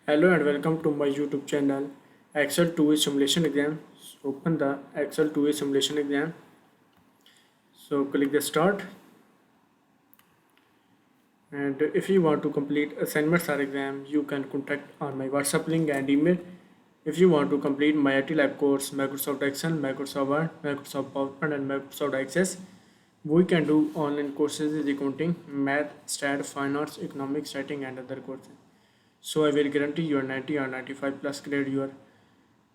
Hello and welcome to my YouTube channel Excel 2A simulation exam. Open the Excel 2A simulation exam. So click the start, and if you want to complete assignments or exam you can contact on my WhatsApp link and email. If you want to complete my IT Lab course, Microsoft Excel, Microsoft Word, Microsoft PowerPoint and Microsoft Access, we can do online courses in accounting, math, stat, finance, economics, writing and other courses. So I will guarantee your 90 or 95 plus grade your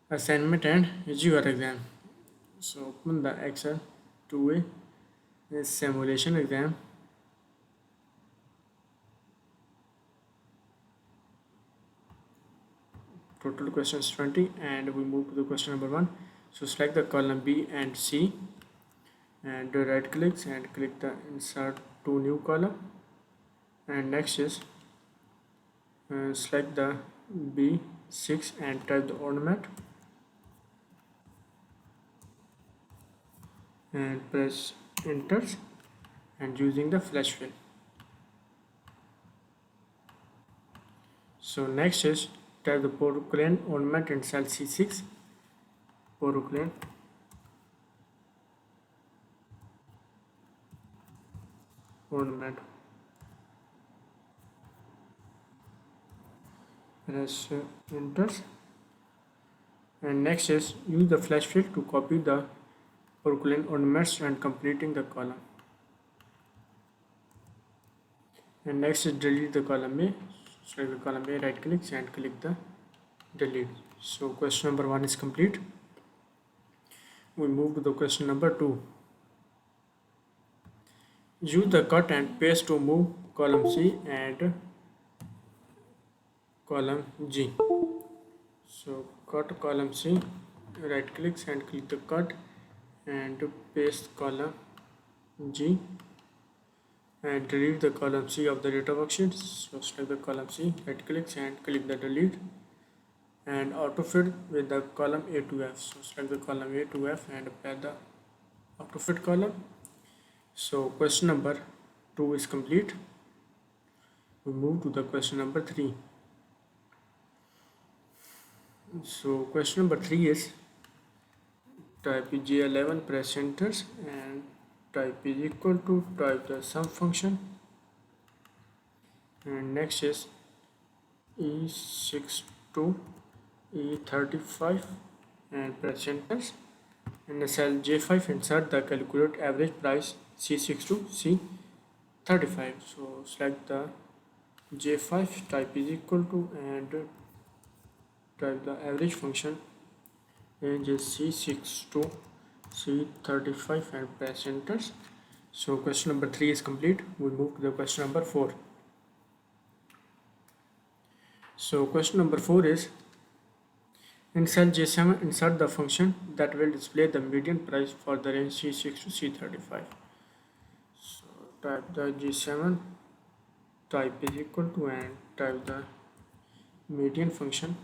assignment and your exam. So open the Excel 2A simulation exam. Total questions 20 and we move to the question number 1. So select the column B and C and right click and click the insert to new column, and next is select the B6 and type the ornament and press enter and using the flash fill. So next is type the porcelain ornament in cell C6. Porcelain ornament, press enter, and next is use the flash fill to copy the porcelain ornaments and completing the column, and next is delete the column A. Select the column A, right click and click the delete. So question number 1 is complete. We move to the question number 2. Use the cut and paste to move column C and column G. So cut column C, right click and click the cut and paste column G and delete the column C of the data worksheet. So select the column C, right click and click the delete and autofit with the column A to F. So select the column A to F and apply the autofit column. So question number 2 is complete. We move to the question number 3. So question number 3 is type J11, press enter and type is equal to, type the sum function, and next is E6 to E35 and press enter. In the cell J5 insert the calculate average price C6 to C35. So select the J5, type is equal to and type the average function, range is C6 to C35 and press enter. So question number 3 is complete. We move to the question number 4. So question number 4 is in cell J7 insert the function that will display the median price for the range C6 to C35. So type the J7, type is equal to and type the median function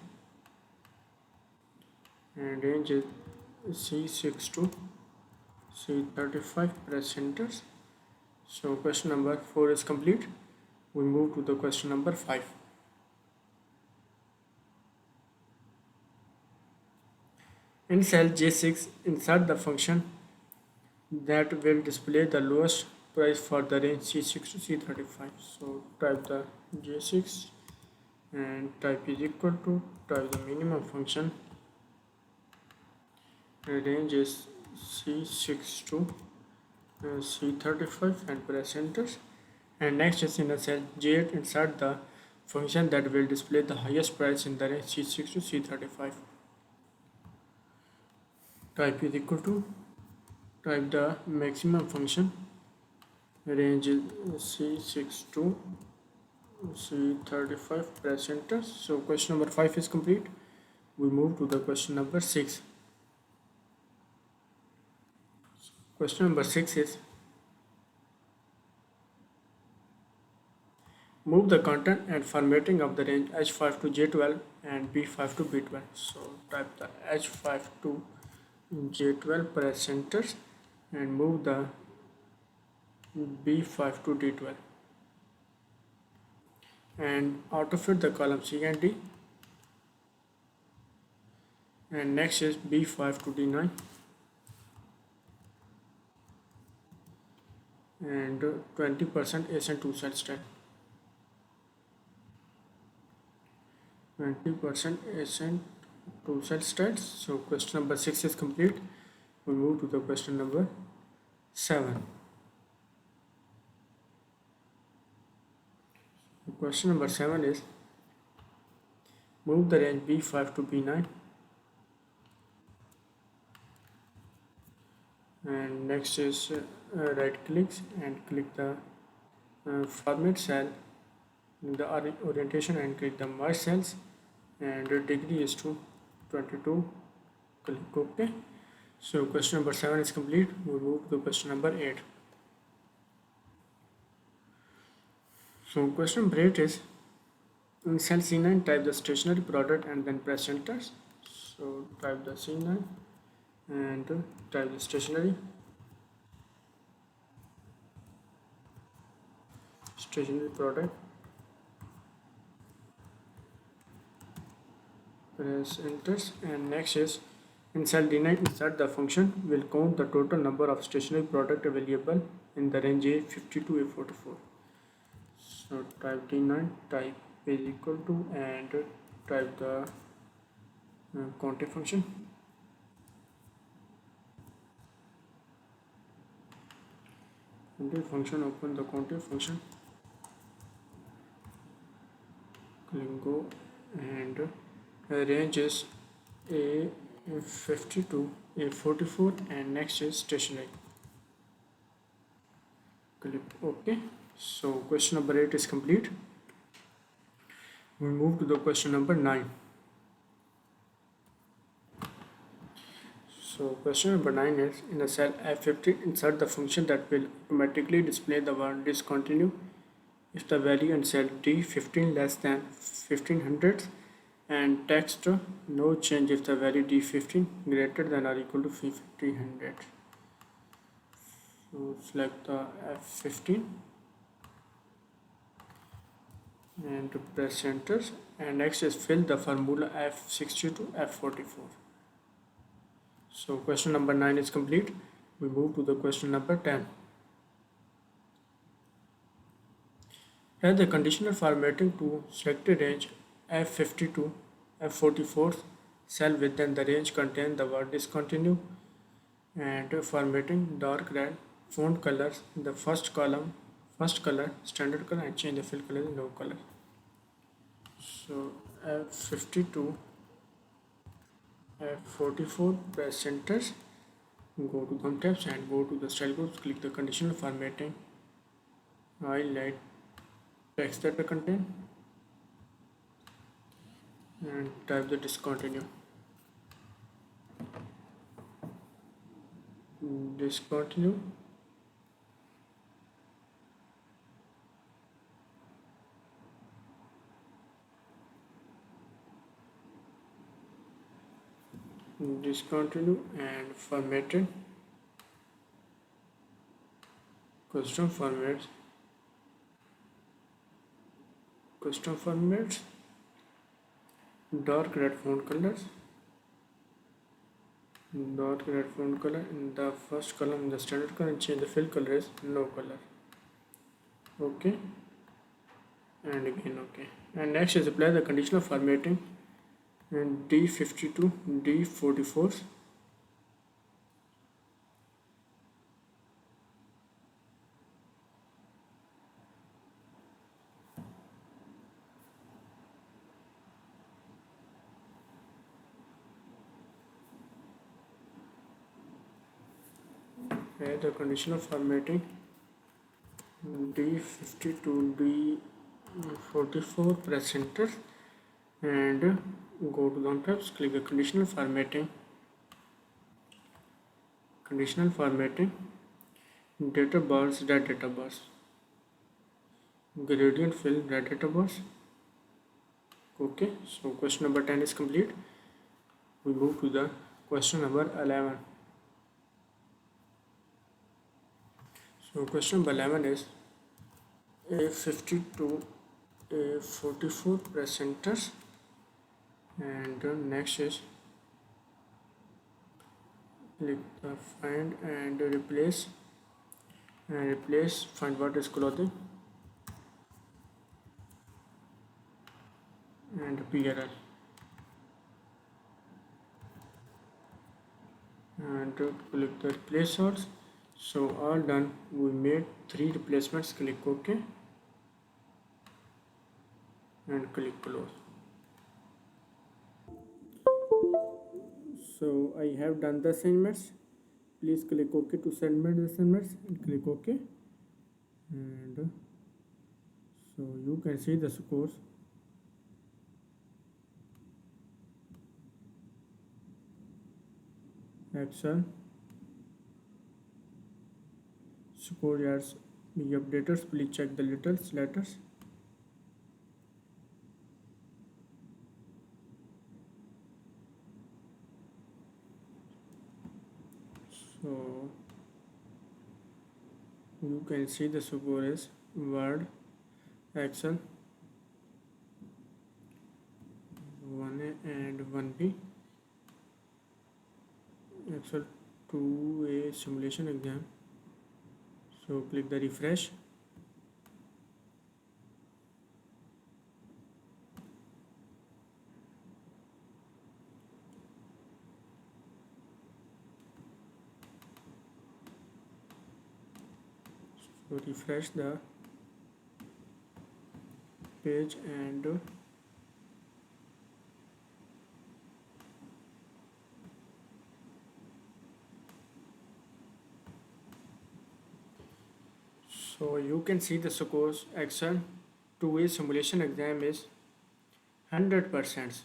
and range is C6 to C35, press enter. So question number 4 is complete. We move to the question number 5. In cell J6 insert the function that will display the lowest price for the range C6 to C35. So type the J6 and type is equal to, type the minimum function, range is C6 to C35 and press enter. And next is in the cell J8 insert the function that will display the highest price in the range C6 to C35. Type is equal to, type the maximum function, range is C6 to C35, press enter. So question number 5 is complete. We move to the question number 6. Question number 6 is move the content and formatting of the range H5 to J12 and B5 to B12. So type the H5 to J12, press enter and move the B5 to D12 and autofit the column C and D And next is B5 to D9 and 20% ASCEND 2 cell stat. 20% ASCEND 2 cell stats. So question number 6 is complete. We move to the question number 7. Question number 7 is move the range B5 to B9 and next is right clicks and click the format cell in the orientation and click the merge cells and the degree is to 22. Click OK. So question number 7 is complete. We move to question number 8. So question number 8 is in cell C9 type the stationary product and then press enter. So type the C9 and type the stationary product, press enter, and next is in cell D9 insert the function will count the total number of stationary product available in the range A50 to A44. So type D9 type is equal to and type the counting function. Counting function, open the counting function, click go, and range is A50 to A44 and next is stationary. Click OK. So question number 8 is complete. We move to the question number 9. So question number 9 is in the cell F50 insert the function that will automatically display the word discontinue if the value in cell D15 less than 1500 and text no change if the value D15 greater than or equal to 1500. So select the F15 and press enter, and next is fill the formula F60 to F44. So question number 9 is complete. We move to the question number 10. Add the conditional formatting to selected range F50 to F44 cell within the range contain the word discontinue and formatting dark red font colors in the first column, first color, standard color, and change the fill color to no color. So F50 to F44 press enter, go to thumb tabs and go to the style groups, click the conditional formatting, highlight text that will contain and type the discontinue. Discontinue. Discontinue and formatted. Custom formats. Custom formats. Dark red font colors. Dark red font color in the first column in the standard color and change the fill color is no color. Okay. And again okay. And next is apply the conditional formatting and D50 to D44. Add the conditional formatting D50 to D44, press enter and go to the tabs, click the conditional formatting, data bars, red data bars, gradient fill, red data bars. Okay, so question number 10 is complete. We move to the question number 11. So question number 11 is A50 to A44, press enter and next is click the find and replace, find what is clothing and PRL, and click the replace source. So all done, we made 3 replacements. Click OK and click close. So I have done the assignments. Please click OK to submit the assignments and click OK, and so you can see the scores. Excel score yards be updaters. Please check the letters. So you can see the score is Word, Excel 1A and 1B, Excel 2A simulation exam. So click the refresh. So refresh the page and so you can see the scores. Excel 2A simulation exam is 100%.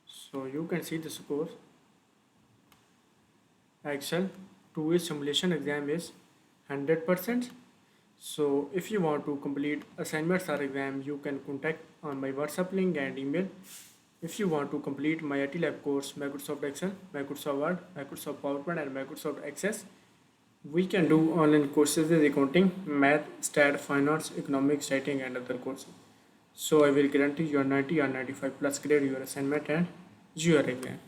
So you can see the scores. Excel 2A simulation exam is 100%. So if you want to complete assignments or exam, you can contact on my WhatsApp link and email. If you want to complete my IT Lab course, Microsoft Excel, Microsoft Word, Microsoft PowerPoint and Microsoft Access, we can do online courses in accounting, math, stat, finance, economics, writing and other courses. So I will guarantee your 90 or 95 plus grade your assignment and your exam.